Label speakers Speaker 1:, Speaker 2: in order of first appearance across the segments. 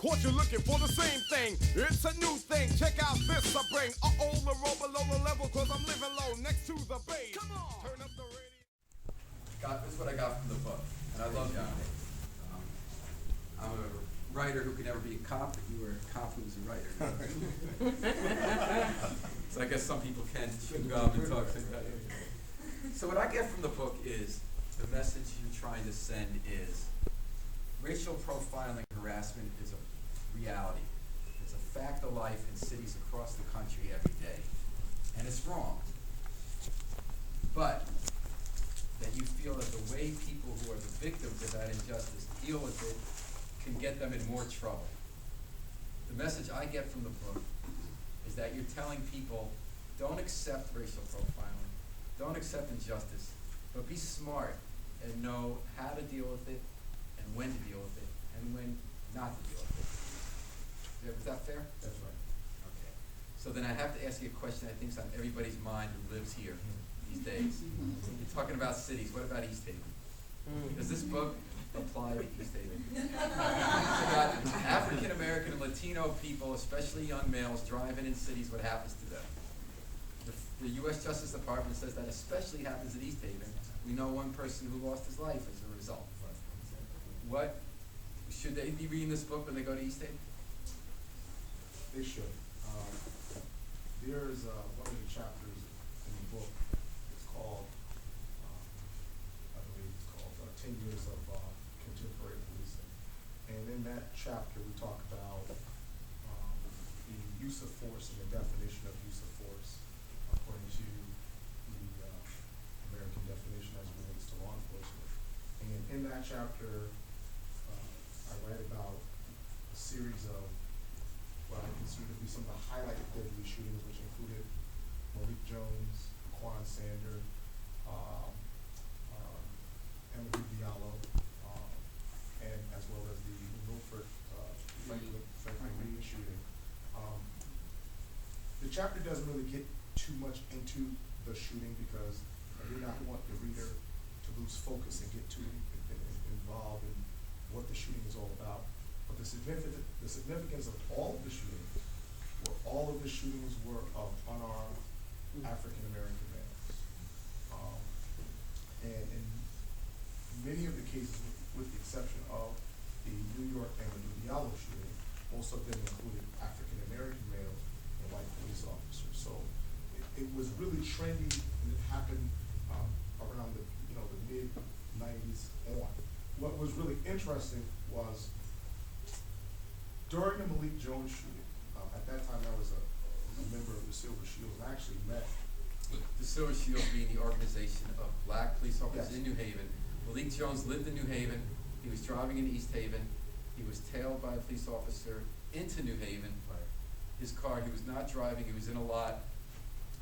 Speaker 1: Caught you looking for the same thing. It's a new thing. Check out this I bring. The roll below the level, cause I'm living low next to the bay. Come on! Turn up the radio.
Speaker 2: This is what I got from the book, and I love John. I'm a writer who could never be a cop, but you were a cop who was a writer. So I guess some people can go up and talk to me. So what I get from the book is, the message you're trying to send is, racial profiling and harassment is a reality. It's a fact of life in cities across the country every day. And it's wrong. But that you feel that the way people who are the victims of that injustice deal with it can get them in more trouble. The message I get from the book is that you're telling people, don't accept racial profiling, don't accept injustice, but be smart and know how to deal with it and when to deal with it and when not to deal with it. Is that fair?
Speaker 3: That's right.
Speaker 2: Okay. So then I have to ask you a question I think is on everybody's mind who lives here these days. You're talking about cities. What about East Haven? Does this book apply to East Haven? It's about African American and Latino people, especially young males, driving in cities. What happens to them? The U.S. Justice Department says that especially happens in East Haven. We know one person who lost his life as a result. What should they be reading this book when they go to East Haven?
Speaker 3: They should. There's one of the chapters in the book. It's called, I believe it's called 10 Years of Contemporary Policing. And in that chapter, we talk about the use of force and the definition of use of force according to the American definition as it relates to law enforcement. And in that chapter, I write about a series of what I consider to be some of the highlighted deadly shootings, which included Malik Jones, Quan Sander, Amadou Diallo, and as well as the Milford Franklin Reed shooting. The chapter doesn't really get too much into the shooting because I do not want the reader to lose focus and get too involved in what the shooting is all about. But the significance of all of the shootings were of unarmed African American males. And in many of the cases, with the exception of the New York Amadou Diallo shooting, most of them included African American males and white police officers. So it was really trendy, and it happened around the mid '90s on. What was really interesting was during the Malik Jones shooting, at that time I was a member of the Silver Shields, and I actually met
Speaker 2: The Silver Shield being the organization of black police officers
Speaker 3: Yes.
Speaker 2: in New Haven. Malik Jones lived in New Haven. He was driving in East Haven. He was tailed by a police officer into New Haven.
Speaker 3: Right.
Speaker 2: His car, he was not driving, he was in a lot.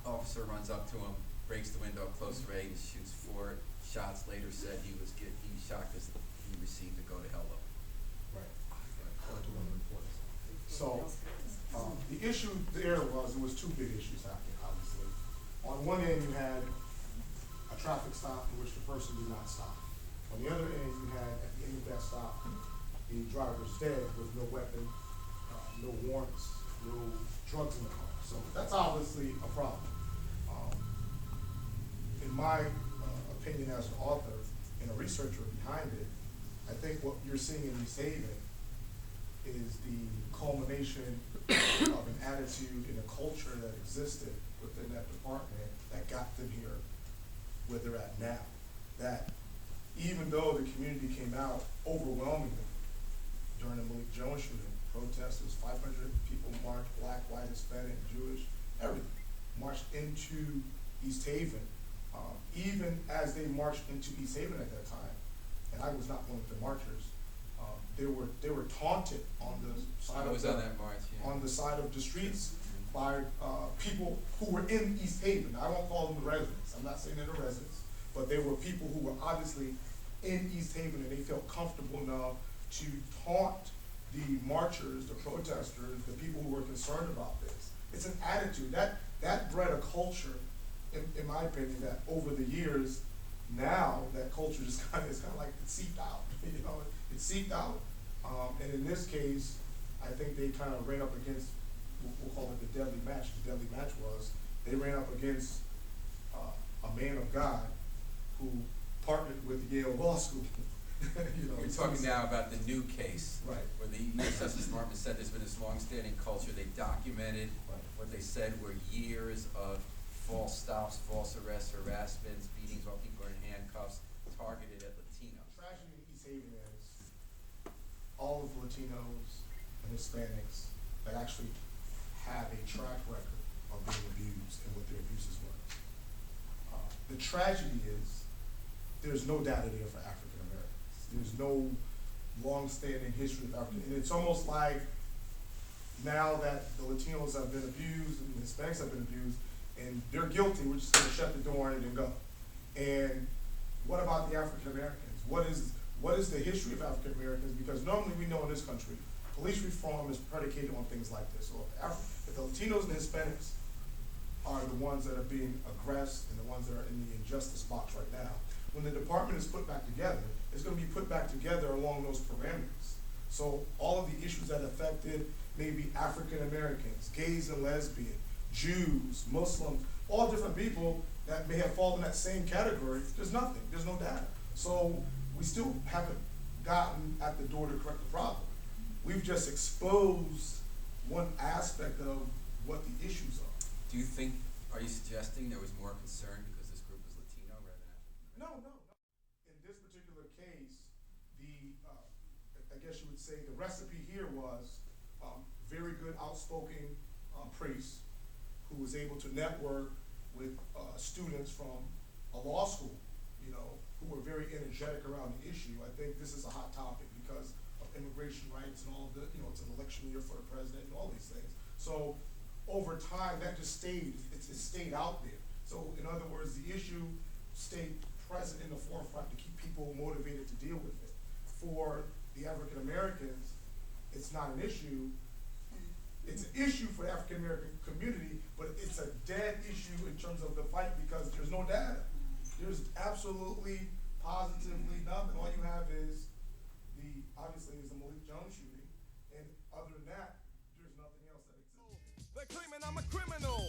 Speaker 2: Officer runs up to him, breaks the window, close range, shoots 4 shots, later said he was shot because he received a go to hell level.
Speaker 3: Right. According to one of the reports. So the issue there was two big issues happening, obviously. On one end, you had a traffic stop in which the person did not stop. On the other end, you had, at the end of that stop, the driver's dead with no weapon, no warrants, no drugs in the car. So that's obviously a problem. In my opinion as an author and a researcher behind it, I think what you're seeing in East Haven is the culmination of an attitude and a culture that existed within that department that got them here where they're at now. That even though the community came out overwhelmingly during the Malik Jones shooting, protesters, 500 people marched, black, white, Hispanic, Jewish, everything, marched into East Haven. Even as they marched into East Haven at that time, and I was not one of the marchers, they were taunted on the side on the side of the streets by people who were in East Haven. I won't call them the residents. I'm not saying they're the residents, but they were people who were obviously in East Haven, and they felt comfortable enough to taunt the marchers, the protesters, the people who were concerned about this. It's an attitude that bred a culture, in my opinion, that over the years, now that culture just kind of like it seeped out. It seeped out. And in this case, I think they kind of ran up against, we'll call it the deadly match. The deadly match was, they ran up against a man of God who partnered with Yale Law School. You know,
Speaker 2: We're talking now about the new case.
Speaker 3: Right.
Speaker 2: Where the U.S. Justice Department said there's been this long-standing culture. They documented what they said were years of false stops, false arrests, harassments, beatings while people are in handcuffs, targeted at Latinos.
Speaker 3: The tragedy in East Haven is all of the Latinos and Hispanics that actually have a track record of being abused and what their abuses were. The tragedy is there's no data there for African Americans. There's no long-standing history of African, and it's almost like now that the Latinos have been abused and the Hispanics have been abused, and they're guilty, we're just gonna shut the door on it and go. And what about the African Americans? What is the history of African Americans? Because normally we know in this country, police reform is predicated on things like this. So if the Latinos and the Hispanics are the ones that are being aggressed and the ones that are in the injustice box right now, when the department is put back together, it's gonna be put back together along those parameters. So all of the issues that affected maybe African Americans, gays and lesbians, Jews, Muslims, all different people that may have fallen in that same category, there's nothing, there's no data. So we still haven't gotten at the door to correct the problem. We've just exposed one aspect of what the issues are.
Speaker 2: Do you think, are you suggesting there was more concern because this group was Latino rather than African?
Speaker 3: No. In this particular case, I guess you would say the recipe here was very good outspoken priest who was able to network with students from a law school, you know, who were very energetic around the issue. I think this is a hot topic because of immigration rights and all of the, you know, it's an election year for the president and all these things. So over time, that just stayed, it stayed out there. So in other words, the issue stayed present in the forefront to keep people motivated to deal with it. For the African Americans, it's not an issue. It's an issue for the African American community, but it's a dead issue in terms of the fight because there's no data. There's absolutely, positively nothing. All you have is obviously is the Malik Jones shooting, and other than that, there's nothing else that exists.
Speaker 1: They're claiming I'm a criminal,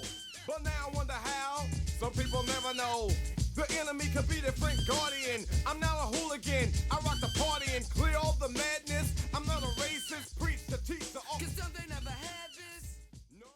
Speaker 1: but now I wonder how. Some people never know. The enemy could be their friend guardian. I'm not a hooligan. I rock the party and clear all the madness. I'm not a racist.